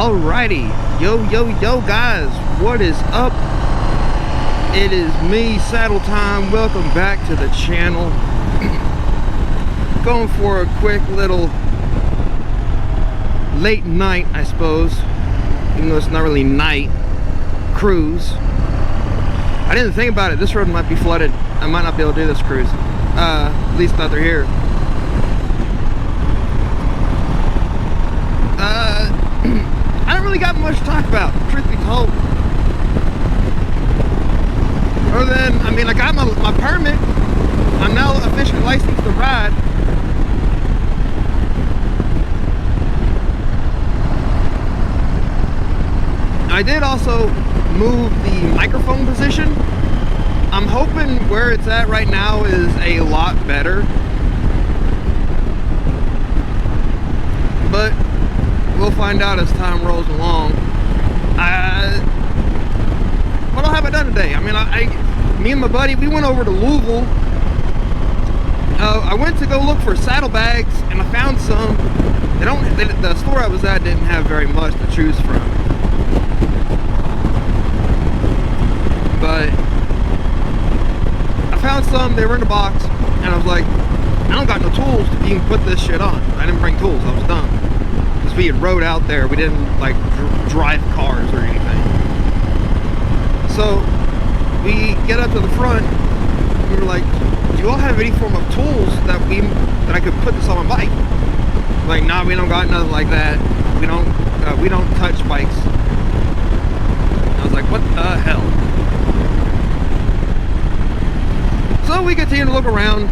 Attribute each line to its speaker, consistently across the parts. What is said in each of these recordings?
Speaker 1: Alrighty, yo guys, what is up? It is me, Saddle Time. Welcome back to the channel. Going for a quick little late night, I suppose, even though it's not really night, cruise. I didn't think about it. This road might be flooded. I might not be able to do this cruise, at least not through here. I don't really got much to talk about, truth be told. Other than, I mean, I got my permit. I'm now officially licensed to ride. I did also move the microphone position. I'm hoping where it's at right now is a lot better. But we'll find out as time rolls along. What have I done today? I mean, me and my buddy, we went over to Louisville. I went to go look for saddlebags, and I found some. The store I was at didn't have very much to choose from. But I found some. They were in a box, and I was like, I don't got no tools to even put this shit on. I didn't bring tools. I was dumb. Because we had rode out there. We didn't like drive cars or anything. So we get up to the front. We were like, do you all have any form of tools that I could put this on my bike? Like, nah, we don't got nothing like that. We don't touch bikes. I was like, what the hell? So we continue to look around.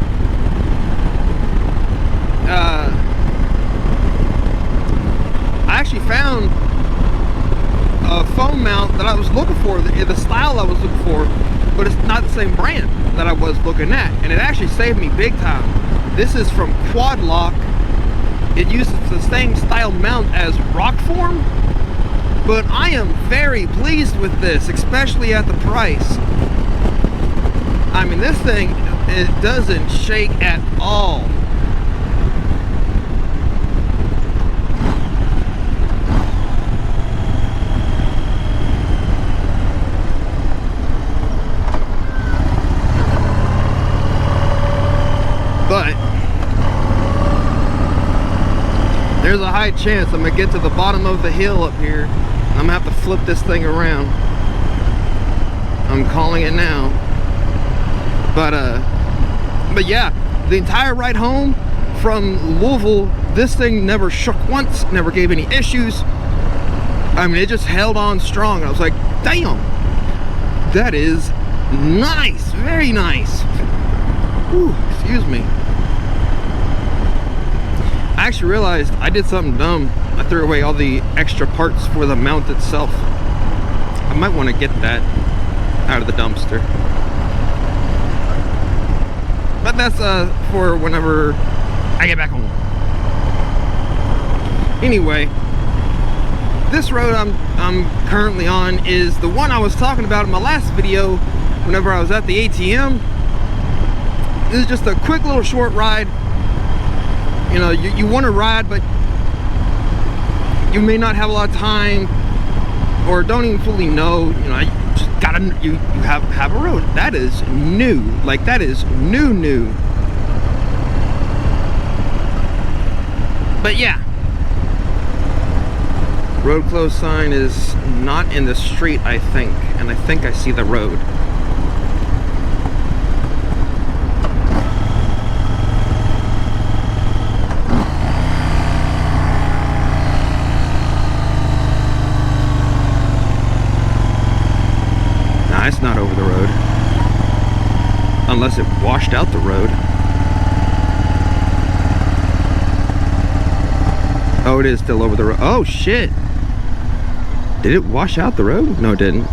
Speaker 1: I actually found a phone mount that I was looking for, the style I was looking for, but it's not the same brand that I was looking at, and it actually saved me big time. This is from Quad Lock. It uses the same style mount as Rockform, but I am very pleased with this, especially at the price. I mean, this thing, it doesn't shake at all. But there's a high chance I'm gonna get to the bottom of the hill up here. I'm gonna have to flip this thing around. I'm calling it now. But yeah, the entire ride home from Louisville, this thing never shook once, never gave any issues. I mean, it just held on strong. I was like, damn, that is nice, very nice. Ooh, excuse me. I actually realized I did something dumb. I threw away all the extra parts for the mount itself. I might want to get that out of the dumpster. But that's for whenever I get back home. Anyway, this road I'm currently on is the one I was talking about in my last video whenever I was at the ATM. This is just a quick little short ride. You know, you want to ride, but you may not have a lot of time or don't even fully know. You know, you just gotta, you have a road that is new. Like, that is new. But yeah, road closed sign is not in the street, I think, and I think I see the road. It's not over the road, unless it washed out the road. Oh, it is still over the road. Oh shit, did it wash out the road? No, it didn't,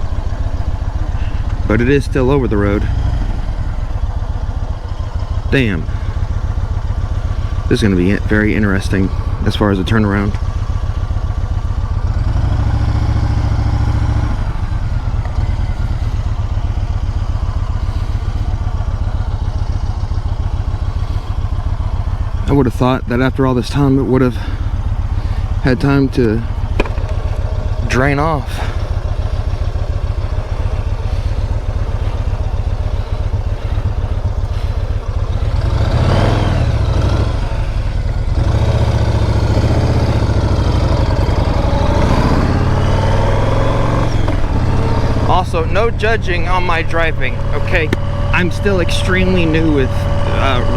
Speaker 1: but it is still over the road. Damn, this is going to be very interesting as far as the turnaround. I would have thought that after all this time it would have had time to drain off. Also, no judging on my driving, okay? I'm still extremely new with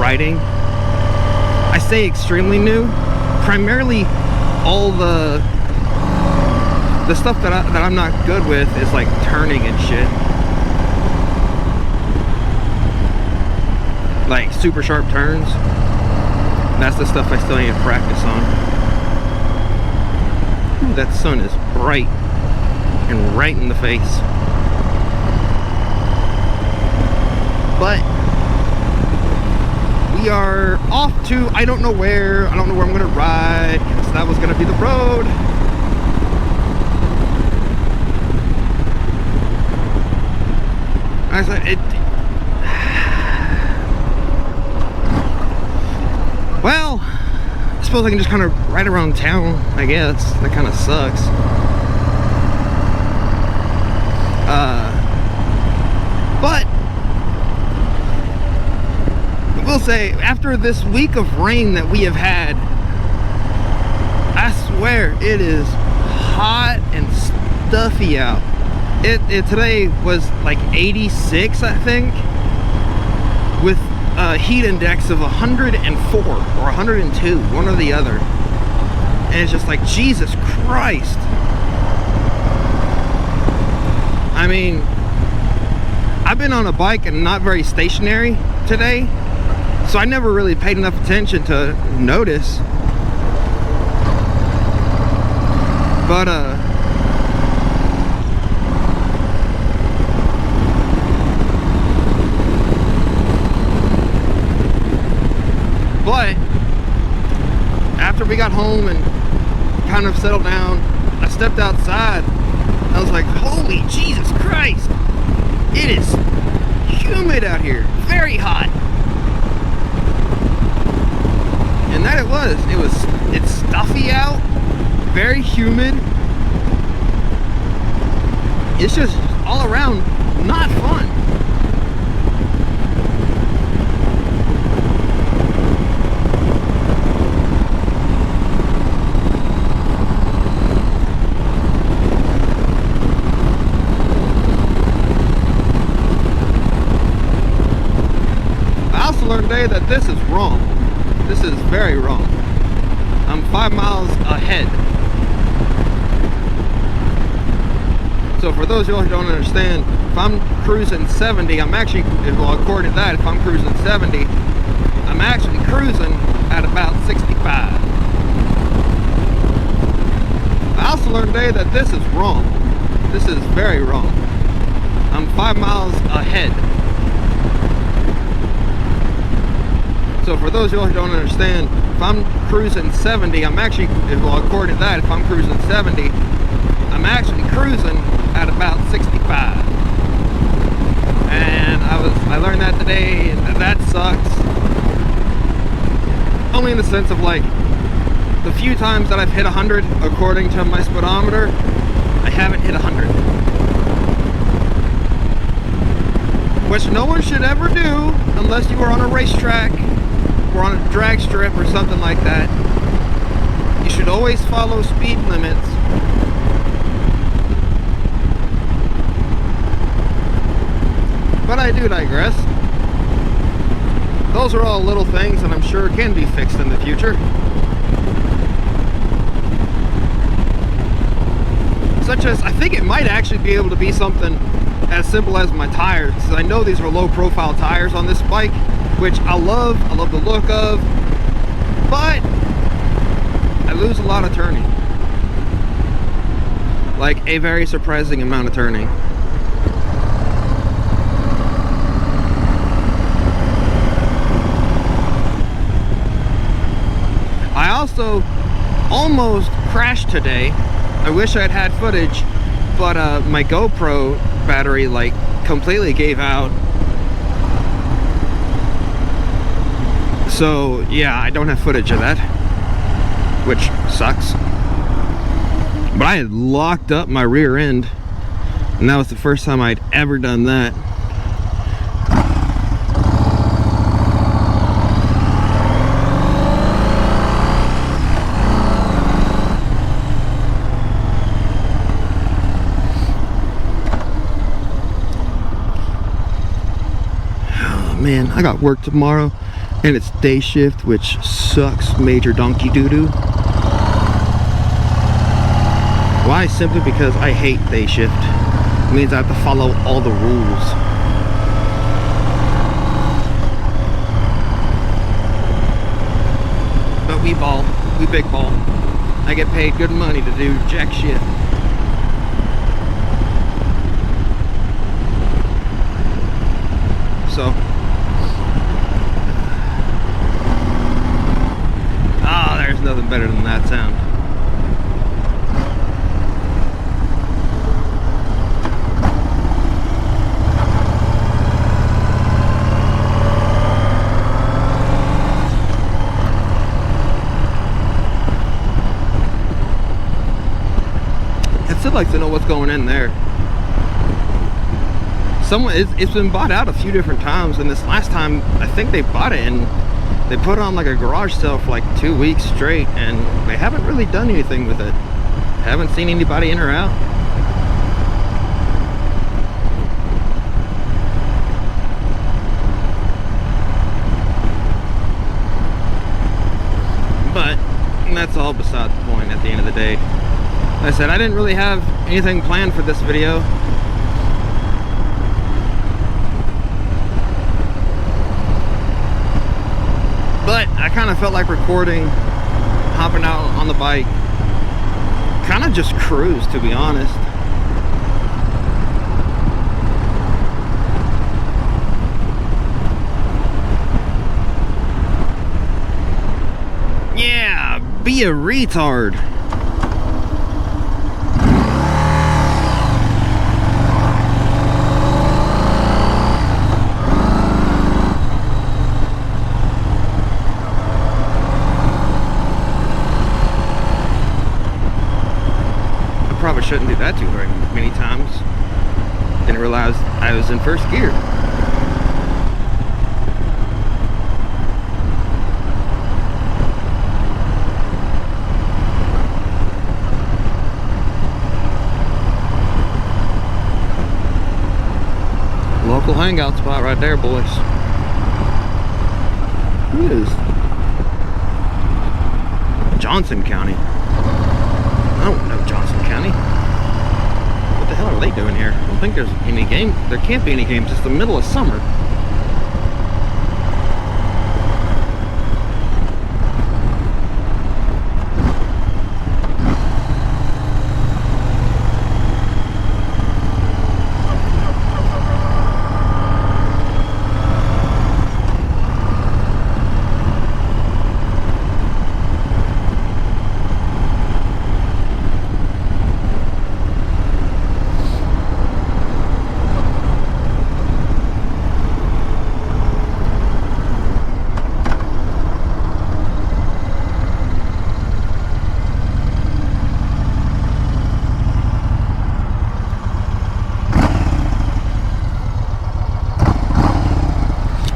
Speaker 1: riding. I say extremely new. Primarily, all the stuff that I'm not good with is like turning and shit. Like super sharp turns. That's the stuff I still need to practice on. Ooh, that sun is bright and right in the face. But we are off to, I don't know where I'm gonna ride, because that was gonna be the road. I said it. Well, I suppose I can just kind of ride around town, I guess. That kind of sucks. But I will say, after this week of rain that we have had, I swear it is hot and stuffy out. It today was like 86, I think, with a heat index of 104 or 102, one or the other. And it's just like, Jesus Christ. I mean, I've been on a bike and not very stationary today, so I never really paid enough attention to notice. But after we got home and kind of settled down, I stepped outside. I was like, holy Jesus Christ, it is humid out here, very hot. And that it's stuffy out, very humid. It's just all around not fun. Learned today that this is wrong. This is very wrong. I'm 5 miles ahead. So for those of you who don't understand, if I'm cruising 70, I'm actually, well, according to that, if I'm cruising 70, I'm actually cruising at about 65. I also learned today that this is wrong. This is very wrong. I'm 5 miles ahead. So for those of you who don't understand, if I'm cruising 70, I'm actually, well, according to that, if I'm cruising 70, I'm actually cruising at about 65. And I learned that today, and that sucks. Only in the sense of, like, the few times that I've hit 100, according to my speedometer, I haven't hit 100. Which no one should ever do unless you are on a racetrack or on a drag strip or something like that. You should always follow speed limits. But I do digress. Those are all little things that I'm sure can be fixed in the future. Such as, I think it might actually be able to be something as simple as my tires, because I know these are low profile tires on this bike, which I love the look of, but I lose a lot of turning. Like a very surprising amount of turning. I also almost crashed today. I wish I'd had footage, but my GoPro battery like completely gave out. So yeah, I don't have footage of that, which sucks. But I had locked up my rear end, and that was the first time I'd ever done that. Oh man, I got work tomorrow, and it's day shift, which sucks major donkey doo-doo. Why? Simply because I hate day shift. It means I have to follow all the rules. But we ball. We big ball. I get paid good money to do jack shit. So. Ah, there's nothing better than that sound. I'd like to know what's going in there. It's been bought out a few different times, and this last time I think they bought it and they put it on like a garage sale for like 2 weeks straight, and they haven't really done anything with it. Haven't seen anybody in or out. But that's all beside the point at the end of the day. Like I said, I didn't really have anything planned for this video. But I kind of felt like recording, hopping out on the bike, kind of just cruise, to be honest. Yeah, be a retard. Probably shouldn't do that too very many times. Didn't realize I was in first gear. Local hangout spot right there, boys. Who is Johnson County? I don't know Johnson County. What the hell are they doing here? I don't think there's any game. There can't be any games. It's the middle of summer.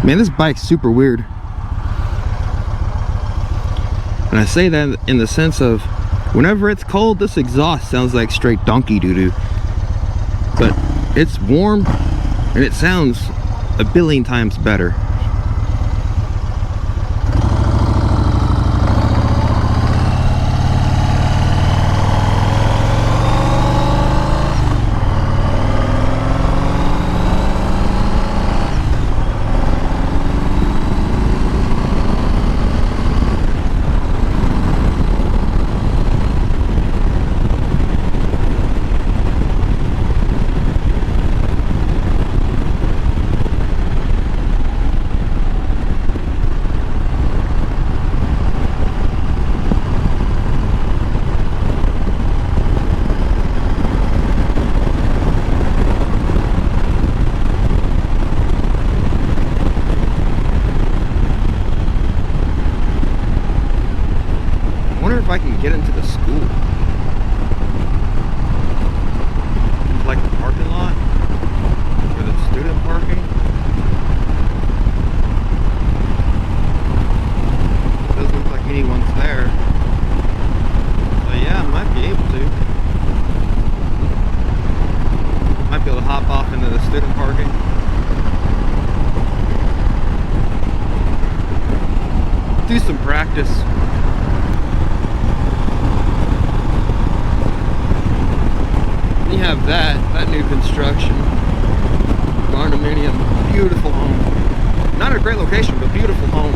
Speaker 1: Man, this bike's super weird. And I say that in the sense of, whenever it's cold, this exhaust sounds like straight donkey doo-doo. But it's warm, and it sounds a billion times better. some practice. You have that new construction, Barndominium, beautiful home. Not a great location, but beautiful home.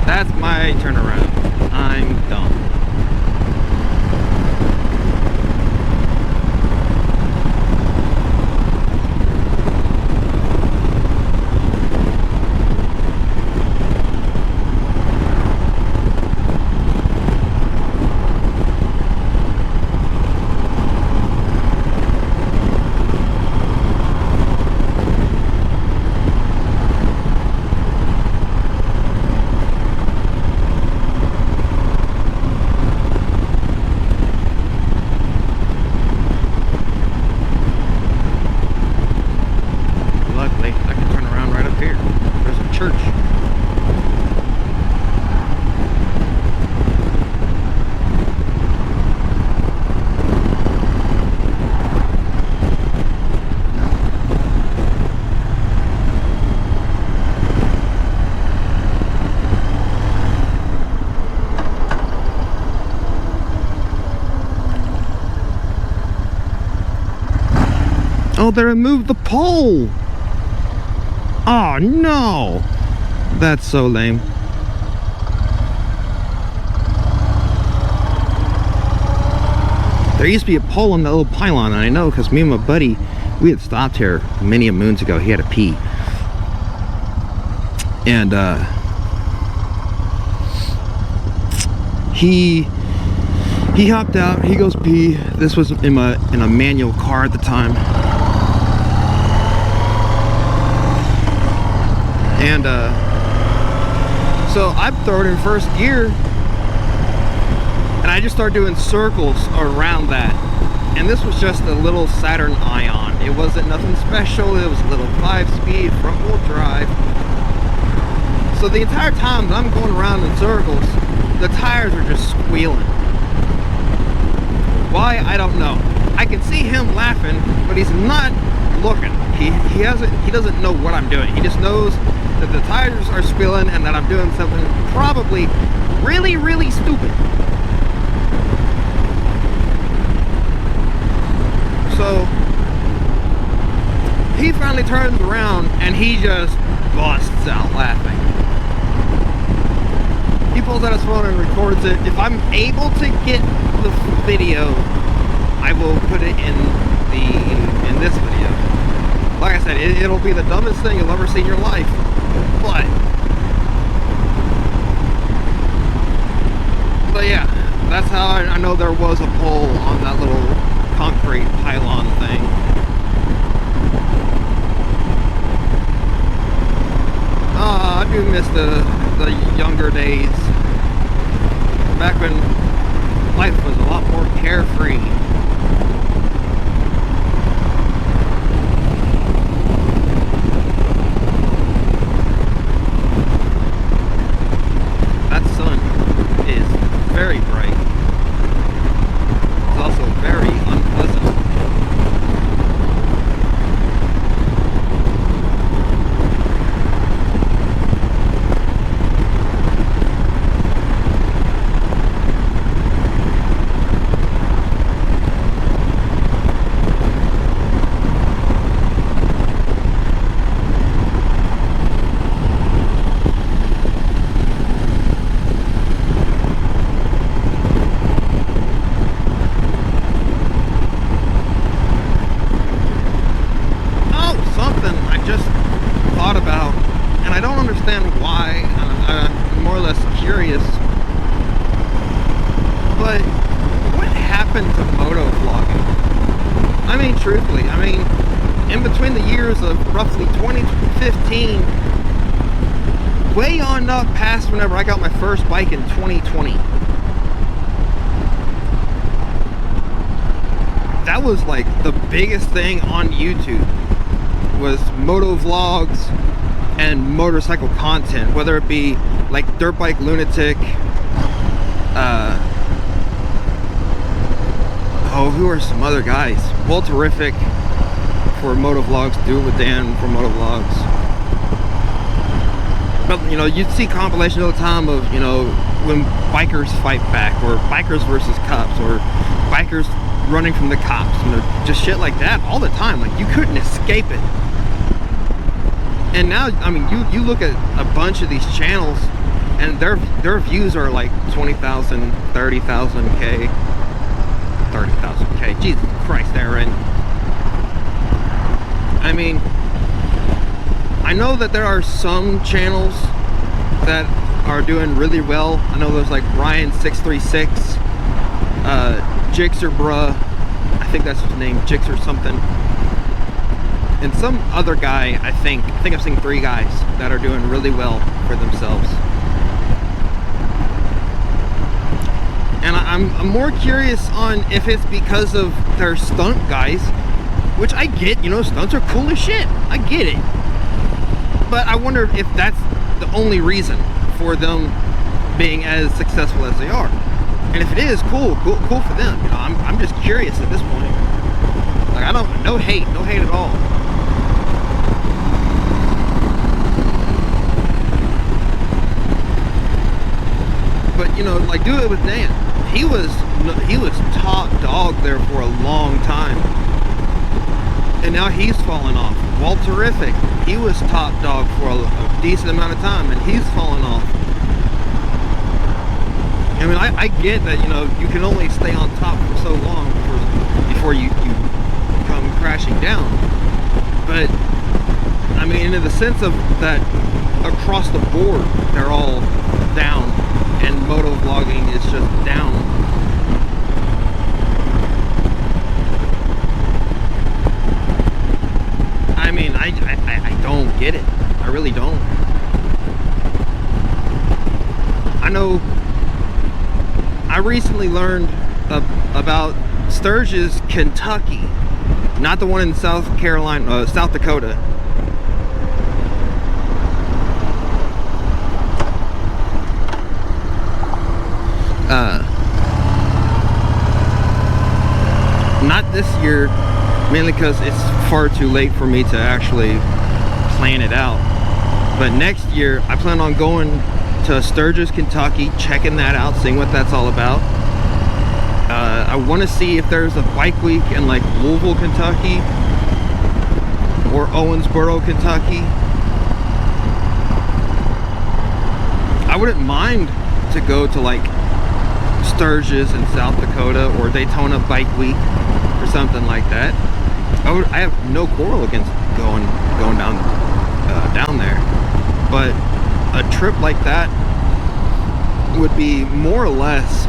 Speaker 1: That's my turnaround. I'm done. Luckily, I can turn around right up here. There's a church. Oh, they removed the pole. Oh no, that's so lame. There used to be a pole on that little pylon, and I know because me and my buddy, we had stopped here many a moons ago. He had to pee, and he hopped out. He goes pee. This was in a manual car at the time. And so I throw it in first gear, and I just start doing circles around that. And this was just a little Saturn Ion. It wasn't nothing special. It was a little 5-speed front-wheel drive. So the entire time that I'm going around in circles, the tires are just squealing. Why? I don't know. I can see him laughing, but he's not looking. He doesn't know what I'm doing. He just knows that the tires are spilling and that I'm doing something probably really, really stupid. So he finally turns around and he just busts out laughing. He pulls out his phone and records it. If I'm able to get the video, I will put it in this video. Like I said, it'll be the dumbest thing you'll ever see in your life. But yeah, that's how I know there was a pole on that little concrete pylon thing. I do miss the younger days, back when life was a lot more carefree. That sun is very bright. It's also very unpleasant. Truthfully, I mean, in between the years of roughly 2015, way on up past whenever I got my first bike in 2020. That was like the biggest thing on YouTube, was moto vlogs and motorcycle content, whether it be like Dirt Bike Lunatic, who are some other guys? Walterific for moto vlogs, Do It With Dan for moto vlogs. But you know, you'd see compilations all the time of, you know, when bikers fight back, or bikers versus cops, or bikers running from the cops, you know, just shit like that all the time. Like, you couldn't escape it. And now, I mean, you look at a bunch of these channels and their views are like 20,000, 30,000K, 30,000K. Jesus Christ, Aaron. I mean, I know that there are some channels that are doing really well. I know there's like Ryan636, Jixer Bruh, I think that's his name, Jixer something, and some other guy. I think I've seen 3 guys that are doing really well for themselves. And I'm more curious on if it's because of their stunt guys, which I get, you know, stunts are cool as shit. I get it. But I wonder if that's the only reason for them being as successful as they are. And if it is, cool for them. You know, I'm just curious at this point. Like, I don't, no hate at all. But you know, like Do It With Dan, he was top dog there for a long time, and now he's fallen off. Walterific, he was top dog for a decent amount of time, and he's fallen off. I mean, I get that, you know, you can only stay on top for so long before you come crashing down. But I mean, in the sense of that, across the board, they're all down, and moto vlogging is just down. I mean, I don't get it. I really don't. I know I recently learned about Sturgis, Kentucky, not the one in South Carolina, South Dakota. Not this year, mainly because it's far too late for me to actually plan it out. But next year, I plan on going to Sturgis, Kentucky, checking that out, seeing what that's all about. I want to see if there's a bike week in like Louisville, Kentucky, or Owensboro, Kentucky. I wouldn't mind to go to like Sturgis in South Dakota, or Daytona Bike Week, or something like that. I have no quarrel against going down there, but a trip like that would be more or less,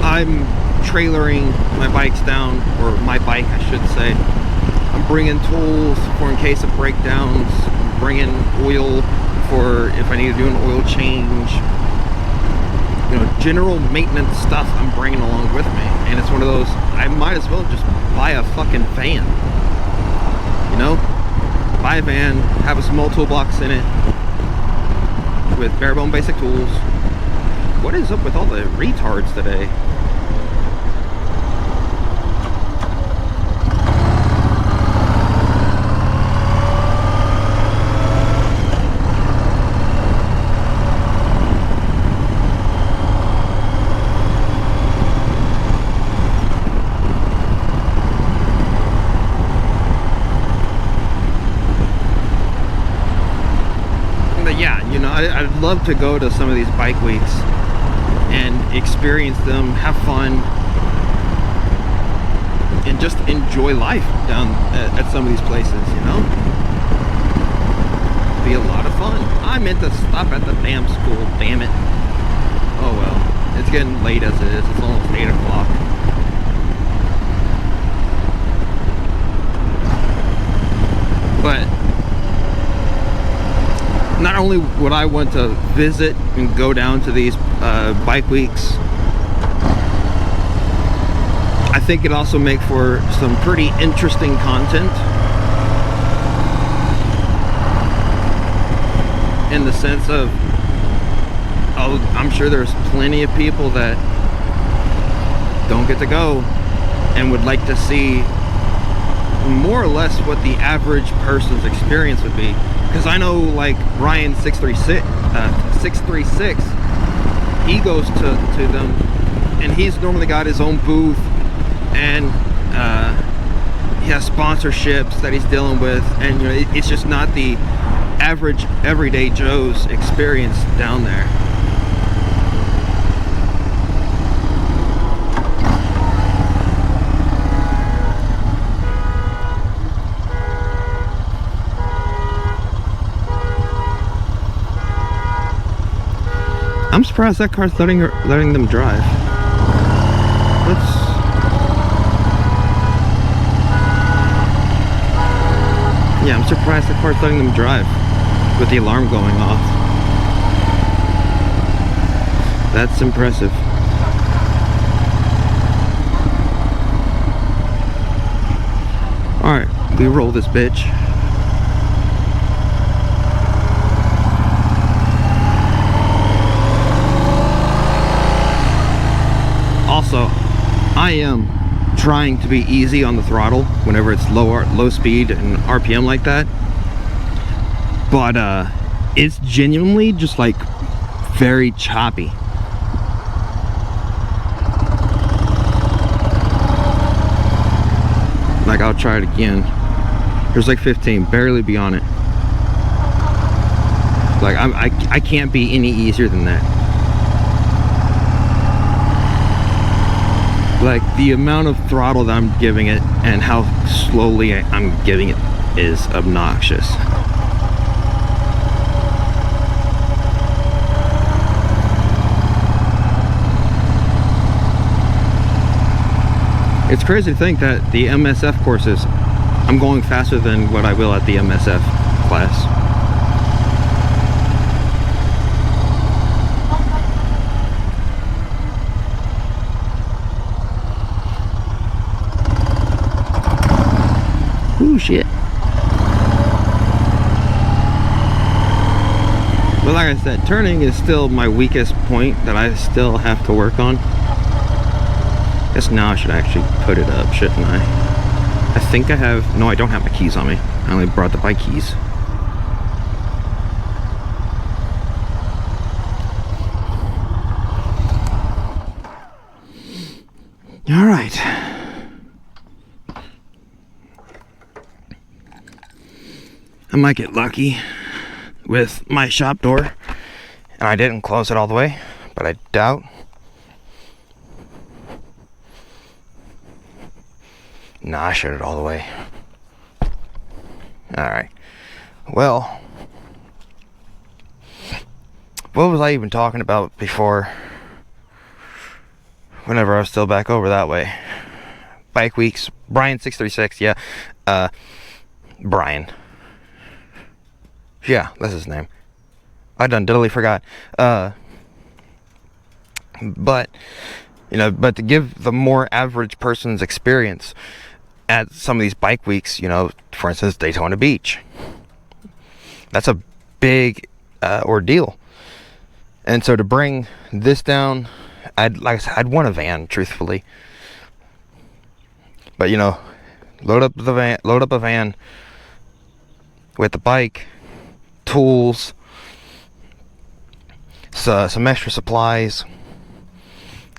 Speaker 1: I'm trailering my bikes down, or my bike I should say. I'm bringing tools for in case of breakdowns, I'm bringing oil for if I need to do an oil change. You know, general maintenance stuff I'm bringing along with me. And it's one of those, I might as well just buy a fucking van. You know? Buy a van, have a small toolbox in it, with bare bone basic tools. What is up with all the retards today? I'd love to go to some of these bike weeks and experience them, have fun, and just enjoy life down at some of these places, you know? Be a lot of fun. I meant to stop at the damn school, damn it. Oh well, it's getting late as it is. It's almost 8 o'clock. But not only would I want to visit and go down to these bike weeks, I think it also make for some pretty interesting content, in the sense of, I'm sure there's plenty of people that don't get to go and would like to see more or less what the average person's experience would be. Because I know, like, Ryan 636, he goes to them, and he's normally got his own booth, and he has sponsorships that he's dealing with, and you know, it's just not the average everyday Joe's experience down there. I'm surprised that car's letting them drive. Yeah, I'm surprised the car's letting them drive with the alarm going off. That's impressive. Alright, we roll this bitch. Also, I am trying to be easy on the throttle whenever it's low speed and RPM like that, but it's genuinely just like very choppy. Like, I'll try it again. There's like 15, barely be on it. Like, I can't be any easier than that. Like, the amount of throttle that I'm giving it and how slowly I'm giving it is obnoxious. It's crazy to think that the MSF courses, I'm going faster than what I will at the MSF class. Ooh, shit. But like I said, turning is still my weakest point that I still have to work on. Guess now I should actually put it up, shouldn't I? I think I have... No, I don't have my keys on me. I only brought the bike keys. Alright. I might get lucky with my shop door, and I didn't close it all the way, but I doubt. Nah, I shut it all the way. Alright. Well, what was I even talking about before? Whenever I was still back over that way. Bike weeks. Brian 636, yeah. Brian. Yeah, that's his name. I done totally forgot. But, you know, but to give the more average person's experience at some of these bike weeks, you know, for instance, Daytona Beach. That's a big ordeal. And so to bring this down, like I said, I'd want a van, truthfully. But, you know, load up a van with the bike, tools, so some extra supplies,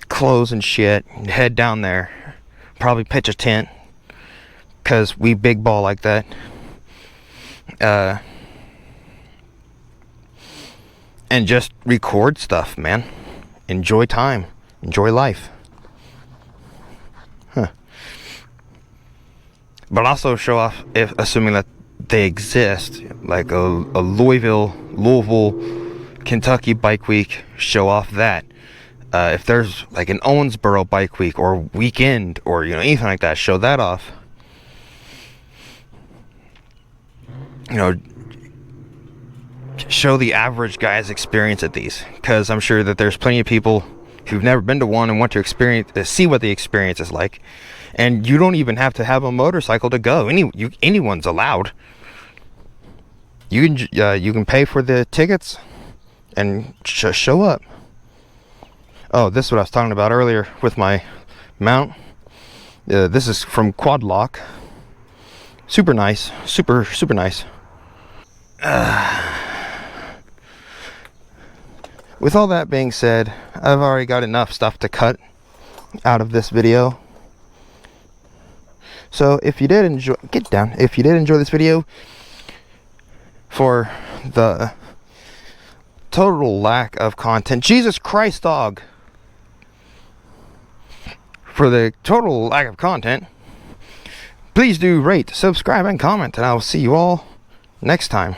Speaker 1: clothes and shit, and head down there. Probably pitch a tent, cause we big ball like that. And just record stuff, man. Enjoy time, enjoy life. But also show off, if assuming that they exist, like a Louisville, Kentucky bike week, show off that. If there's like an Owensboro bike week or weekend or, you know, anything like that, show that off. you know, show the average guy's experience at these, because I'm sure that there's plenty of people who've never been to one and want to see what the experience is like. And you don't even have to have a motorcycle to go. Anyone's allowed. You can pay for the tickets and show up. Oh, this is what I was talking about earlier with my mount. This is from Quad Lock. Super nice, super nice. With all that being said, I've already got enough stuff to cut out of this video. So if you did enjoy, if you did enjoy this video, for the total lack of content, Jesus Christ, dog, for the total lack of content, please do rate, subscribe, and comment, and I will see you all next time.